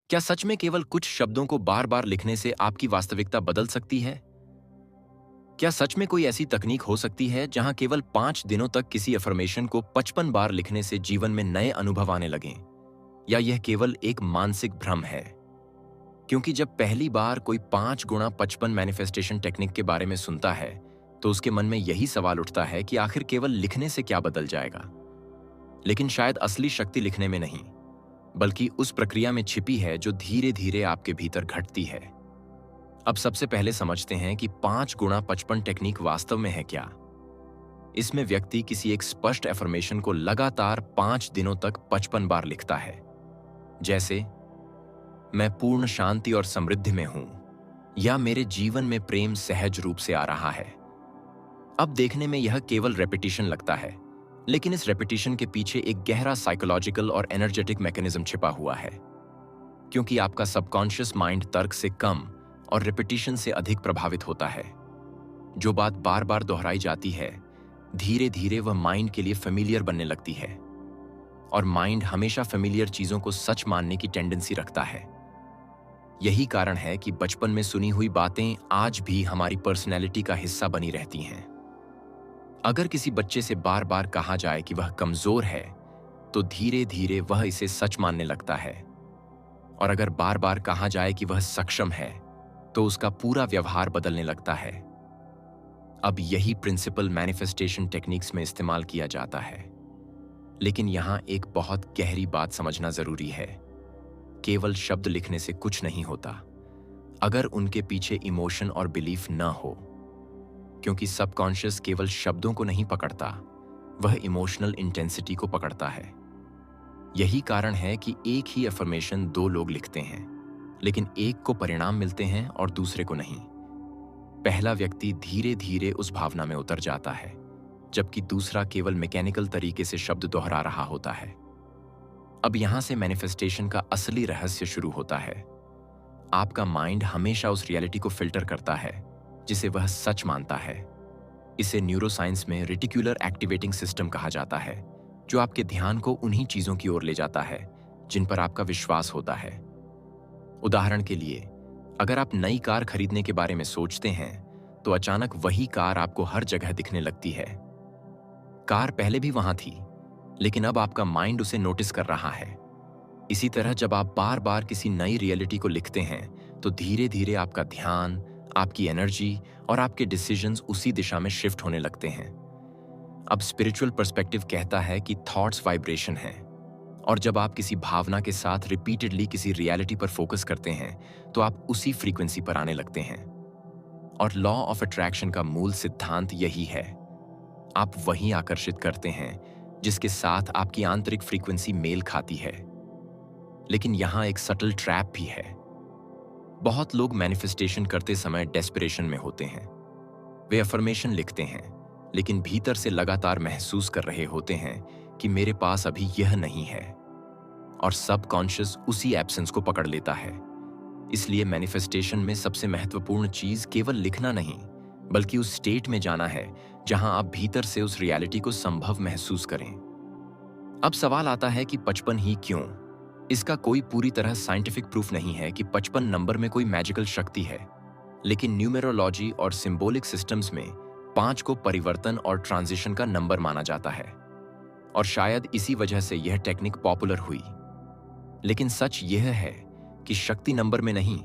क्या सच में केवल कुछ शब्दों को बार बार लिखने से आपकी वास्तविकता बदल सकती है? क्या सच में कोई ऐसी तकनीक हो सकती है जहां केवल 5 दिनों तक किसी अफर्मेशन को 55 बार लिखने से जीवन में नए अनुभव आने लगें? या यह केवल एक मानसिक भ्रम है? क्योंकि जब पहली बार कोई 5 गुणा 55 मैनिफेस्टेशन टेक्निक के बारे में सुनता है, तो उसके मन में यही सवाल उठता है कि आखिर केवल लिखने से क्या बदल जाएगा। लेकिन शायद असली शक्ति लिखने में नहीं, बल्कि उस प्रक्रिया में छिपी है जो धीरे धीरे आपके भीतर घटती है। अब सबसे पहले समझते हैं कि 5 गुणा 55 टेक्निक वास्तव में है क्या। इसमें व्यक्ति किसी एक स्पष्ट एफर्मेशन को लगातार 5 दिनों तक 55 बार लिखता है। जैसे, मैं पूर्ण शांति और समृद्धि में हूं, या मेरे जीवन में प्रेम सहज रूप से आ रहा है। अब देखने में यह केवल रेपिटेशन लगता है, लेकिन इस रेपिटेशन के पीछे एक गहरा साइकोलॉजिकल और एनर्जेटिक मैकेनिज्म छिपा हुआ है। क्योंकि आपका सबकॉन्शियस माइंड तर्क से कम और रिपीटिशन से अधिक प्रभावित होता है। जो बात बार बार दोहराई जाती है, धीरे धीरे वह माइंड के लिए फेमिलियर बनने लगती है, और माइंड हमेशा फेमिलियर चीजों को सच मानने की टेंडेंसी रखता है। यही कारण है कि बचपन में सुनी हुई बातें आज भी हमारी पर्सनैलिटी का हिस्सा बनी रहती हैं। अगर किसी बच्चे से बार बार कहा जाए कि वह कमजोर है, तो धीरे धीरे वह इसे सच मानने लगता है। और अगर बार बार कहा जाए कि वह सक्षम है, तो उसका पूरा व्यवहार बदलने लगता है। अब यही प्रिंसिपल मैनिफेस्टेशन टेक्निक्स में इस्तेमाल किया जाता है। लेकिन यहां एक बहुत गहरी बात समझना जरूरी है। केवल शब्द लिखने से कुछ नहीं होता, अगर उनके पीछे इमोशन और बिलीफ न हो। क्योंकि सबकॉन्शियस केवल शब्दों को नहीं पकड़ता, वह इमोशनल इंटेंसिटी को पकड़ता है। यही कारण है कि एक ही अफर्मेशन 2 लोग लिखते हैं, लेकिन एक को परिणाम मिलते हैं और दूसरे को नहीं। पहला व्यक्ति धीरे धीरे उस भावना में उतर जाता है, जबकि दूसरा केवल मैकेनिकल तरीके से शब्द दोहरा रहा होता है। अब यहां से मैनिफेस्टेशन का असली रहस्य शुरू होता है। आपका माइंड हमेशा उस रियलिटी को फिल्टर करता है जिसे वह सच मानता है। इसे न्यूरोसाइंस में रेटिकुलर एक्टिवेटिंग सिस्टम कहा जाता है, जो आपके ध्यान को उन्हीं चीजों की ओर ले जाता है जिन पर आपका विश्वास होता है। उदाहरण के लिए, अगर आप नई कार खरीदने के बारे में सोचते हैं, तो अचानक वही कार आपको हर जगह दिखने लगती है। कार पहले भी वहां थी, लेकिन अब आपका माइंड उसे नोटिस कर रहा है। इसी तरह जब आप बार बार किसी नई रियलिटी को लिखते हैं, तो धीरे धीरे आपका ध्यान, आपकी एनर्जी और आपके डिसीजंस उसी दिशा में शिफ्ट होने लगते हैं। अब स्पिरिचुअल पर्सपेक्टिव कहता है कि थॉट्स वाइब्रेशन हैं, और जब आप किसी भावना के साथ रिपीटेडली किसी रियलिटी पर फोकस करते हैं, तो आप उसी फ्रीक्वेंसी पर आने लगते हैं। और लॉ ऑफ अट्रैक्शन का मूल सिद्धांत यही है। आप वही आकर्षित करते हैं जिसके साथ आपकी आंतरिक फ्रीक्वेंसी मेल खाती है। लेकिन यहां एक सटल ट्रैप भी है। बहुत लोग मैनिफेस्टेशन करते समय डेस्परेशन में होते हैं। वे अफर्मेशन लिखते हैं, लेकिन भीतर से लगातार महसूस कर रहे होते हैं कि मेरे पास अभी यह नहीं है, और सबकॉन्शियस उसी एब्सेंस को पकड़ लेता है। इसलिए मैनिफेस्टेशन में सबसे महत्वपूर्ण चीज केवल लिखना नहीं, बल्कि उस स्टेट में जाना है जहां आप भीतर से उस रियलिटी को संभव महसूस करें। अब सवाल आता है कि 55 ही क्यों? इसका कोई पूरी तरह साइंटिफिक प्रूफ नहीं है कि 55 नंबर में कोई मैजिकल शक्ति है, लेकिन न्यूमेरोलॉजी और सिंबॉलिक सिस्टम्स में 5 को परिवर्तन और ट्रांजिशन का नंबर माना जाता है, और शायद इसी वजह से यह टेक्निक पॉपुलर हुई। लेकिन सच यह है कि शक्ति नंबर में नहीं,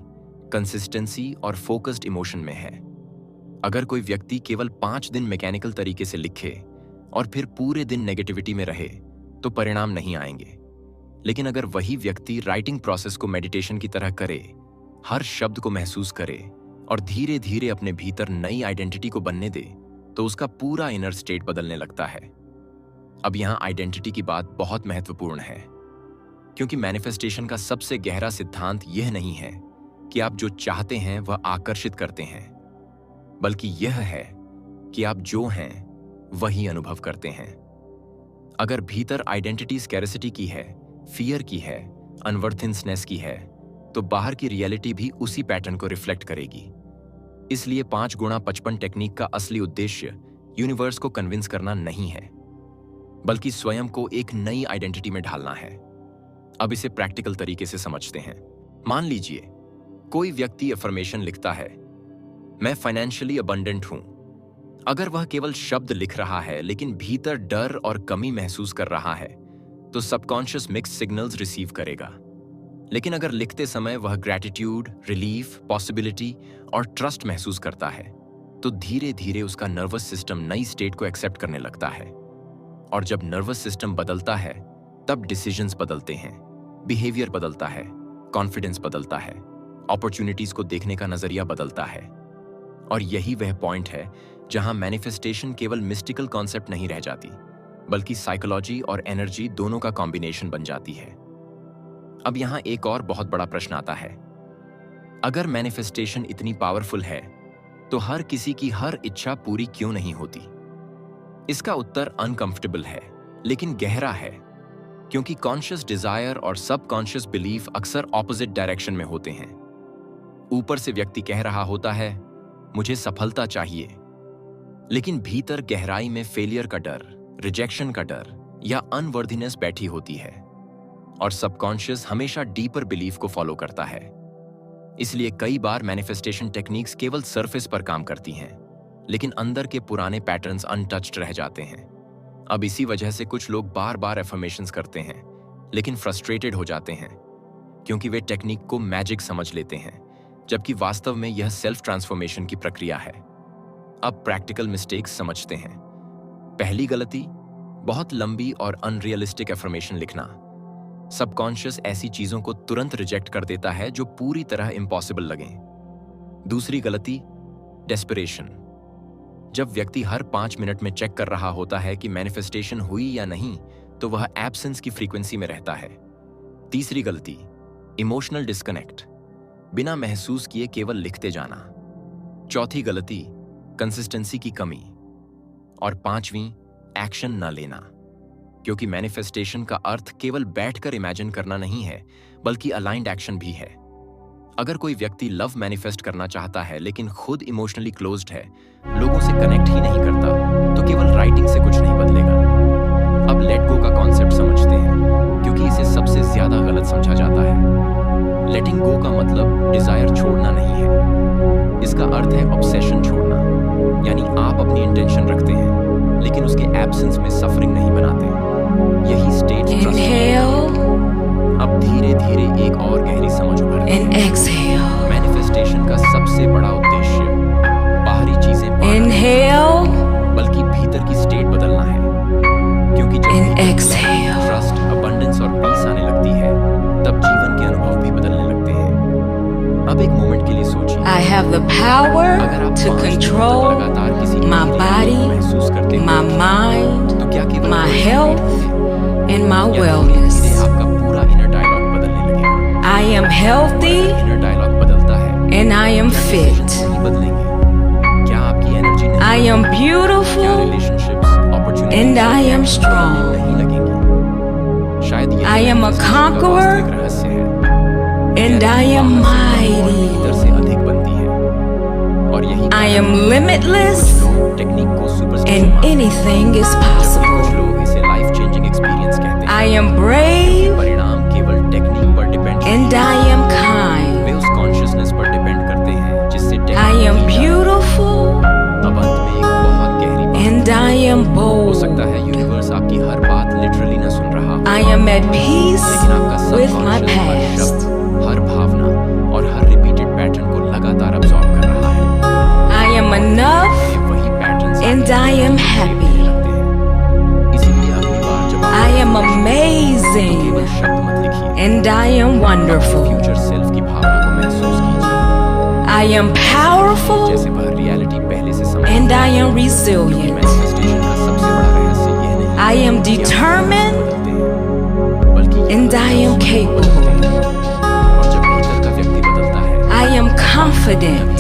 कंसिस्टेंसी और फोकस्ड इमोशन में है। अगर कोई व्यक्ति केवल 5 दिन मैकेनिकल तरीके से लिखे और फिर पूरे दिन नेगेटिविटी में रहे, तो परिणाम नहीं आएंगे। लेकिन अगर वही व्यक्ति राइटिंग प्रोसेस को मेडिटेशन की तरह करे, हर शब्द को महसूस करे और धीरे धीरे अपने भीतर नई आइडेंटिटी को बनने दे, तो उसका पूरा इनर स्टेट बदलने लगता है। अब यहां आइडेंटिटी की बात बहुत महत्वपूर्ण है, क्योंकि मैनिफेस्टेशन का सबसे गहरा सिद्धांत यह नहीं है कि आप जो चाहते हैं वह आकर्षित करते हैं, बल्कि यह है कि आप जो हैं वही अनुभव करते हैं। अगर भीतर आइडेंटिटी स्कैरिसिटी की है, फियर की है, अनवर्थनेस की है, तो बाहर की रियलिटी भी उसी पैटर्न को रिफ्लेक्ट करेगी। इसलिए 5 गुणा 55 टेक्निक का असली उद्देश्य यूनिवर्स को कन्विंस करना नहीं है, बल्कि स्वयं को एक नई आइडेंटिटी में ढालना है। अब इसे प्रैक्टिकल तरीके से समझते हैं। मान लीजिए कोई व्यक्ति अफर्मेशन लिखता है, मैं फाइनेंशियली अबंडेंट हूं। अगर वह केवल शब्द लिख रहा है लेकिन भीतर डर और कमी महसूस कर रहा है, तो सबकॉन्शियस मिक्स्ड सिग्नल्स रिसीव करेगा। लेकिन अगर लिखते समय वह ग्रैटिट्यूड, रिलीफ, पॉसिबिलिटी और ट्रस्ट महसूस करता है, तो धीरे धीरे उसका नर्वस सिस्टम नई स्टेट को एक्सेप्ट करने लगता है। और जब नर्वस सिस्टम बदलता है, तब डिसीजंस बदलते हैं, बिहेवियर बदलता है, कॉन्फिडेंस बदलता है, अपॉर्चुनिटीज को देखने का नजरिया बदलता है। और यही वह पॉइंट है जहां मैनिफेस्टेशन केवल मिस्टिकल कॉन्सेप्ट नहीं रह जाती, बल्कि साइकोलॉजी और एनर्जी दोनों का कॉम्बिनेशन बन जाती है। अब यहां एक और बहुत बड़ा प्रश्न आता है, अगर मैनिफेस्टेशन इतनी पावरफुल है, तो हर किसी की हर इच्छा पूरी क्यों नहीं होती? इसका उत्तर अनकंफर्टेबल है, लेकिन गहरा है, क्योंकि कॉन्शियस डिजायर और सबकॉन्शियस बिलीफ अक्सर ऑपोजिट डायरेक्शन में होते हैं। ऊपर से व्यक्ति कह रहा होता है, मुझे सफलता चाहिए, लेकिन भीतर गहराई में फेलियर का डर, रिजेक्शन का डर या अनवर्दीनेस बैठी होती है। और सबकॉन्शियस हमेशा डीपर बिलीफ को फॉलो करता है। इसलिए कई बार मैनिफेस्टेशन टेक्निक्स केवल सरफेस पर काम करती हैं, लेकिन अंदर के पुराने पैटर्न्स अनटच्ड रह जाते हैं। अब इसी वजह से कुछ लोग बार बार एफर्मेशंस करते हैं, लेकिन फ्रस्ट्रेटेड हो जाते हैं, क्योंकि वे टेक्निक को मैजिक समझ लेते हैं, जबकि वास्तव में यह सेल्फ ट्रांसफॉर्मेशन की प्रक्रिया है। अब प्रैक्टिकल मिस्टेक्स समझते हैं। पहली गलती, बहुत लंबी और अनरियलिस्टिक एफर्मेशन लिखना। सबकॉन्शियस ऐसी चीजों को तुरंत रिजेक्ट कर देता है जो पूरी तरह इम्पॉसिबल लगें। दूसरी गलती, डेस्परेशन। जब व्यक्ति हर 5 मिनट में चेक कर रहा होता है कि मैनिफेस्टेशन हुई या नहीं, तो वह एब्सेंस की फ्रीक्वेंसी में रहता है। तीसरी गलती, इमोशनल डिस्कनेक्ट। बिना महसूस किए केवल लिखते जाना। चौथी गलती, कंसिस्टेंसी की कमी। और पांचवी, एक्शन न लेना, क्योंकि मैनिफेस्टेशन का अर्थ केवल बैठकर इमेजिन करना नहीं है, बल्कि अलाइंड एक्शन भी है। अगर कोई व्यक्ति लव मैनिफेस्ट करना चाहता है लेकिन खुद इमोशनली क्लोज्ड है, लोगों से कनेक्ट ही नहीं करता, तो केवल राइटिंग से कुछ नहीं बदलेगा। अब लेट गो का कॉन्सेप्ट समझते हैं, क्योंकि इसे सबसे ज्यादा गलत समझा जाता है। लेटिंग गो का मतलब डिजायर छोड़ना नहीं है। इसका अर्थ है ऑब्सेशन छोड़ना, यानी आप अपनी इंटेंशन रखते हैं, लेकिन उसके एब्सेंस में सफरिंग नहीं बनाते। यही स्टेट ट्रस्ट है। अब धीरे धीरे एक और गहरी समझ उभरती है। मैनिफेस्टेशन का सबसे बड़ा उद्देश्य बाहरी चीजें बल्कि भीतर की स्टेट बदलना है, क्योंकि जब ट्रस्ट, अबंडेंस और पीस आने लगती है, तब जीवन के अनुभव भी बदलने लगते हैं। अब एक मोमेंट के लिए सोचिए, I have the power to control my body, my mind, तो क्या केवल my health, and my wellness. आपका पूरा इनर डायलॉग बदलने लगेगा। I am healthy inner dialogue बदलता है, and I am fit. नहीं बदलेंगे। क्या आपकी एनर्जी नहीं, I am क्या beautiful relationships, opportunities and I am strong. नहीं लगेंगी। शायद ये I am a conqueror वास्तविक रहस्य है। and I am mighty. भीतर से अधिक बनती है। और यही I am limitless टेक्निक को सुपर and anything is कुछ possible. लोग इसे लाइफ चेंजिंग एक्सपीरियंस कहते हैं। I am brave परिणाम केवल टेक्निक पर depend and I am kind. वे उस कॉन्शियसनेस पर डिपेंड करते हैं जिससे I am beautiful अब अंत में एक बहुत गहरी बात and I am हो bold. सकता है यूनिवर्स आपकी हर बात लिटरली ना सुन रहा हो, I am at peace लेकिन आपका with my subconscious her past. शब्द, हर भावना और हर रिपीटेड पैटर्न को लगातार अब्सॉर्ब कर रहा है। I am enough ये वही patterns and I am happy. इसीलिए अगली बार जब I am तो amazing केवल शब्द मत लिखिए, and I am wonderful. Future self की भावना को महसूस कीजिए, I am powerful जैसे वह रियलिटी पहले से समझ। and I am resilient. Manifestation का सबसे बड़ा रहस्य यह नहीं I am कि आप determined बदलते हैं, बल्कि and I am capable. और जब भीतर का व्यक्ति बदलता है, I am confident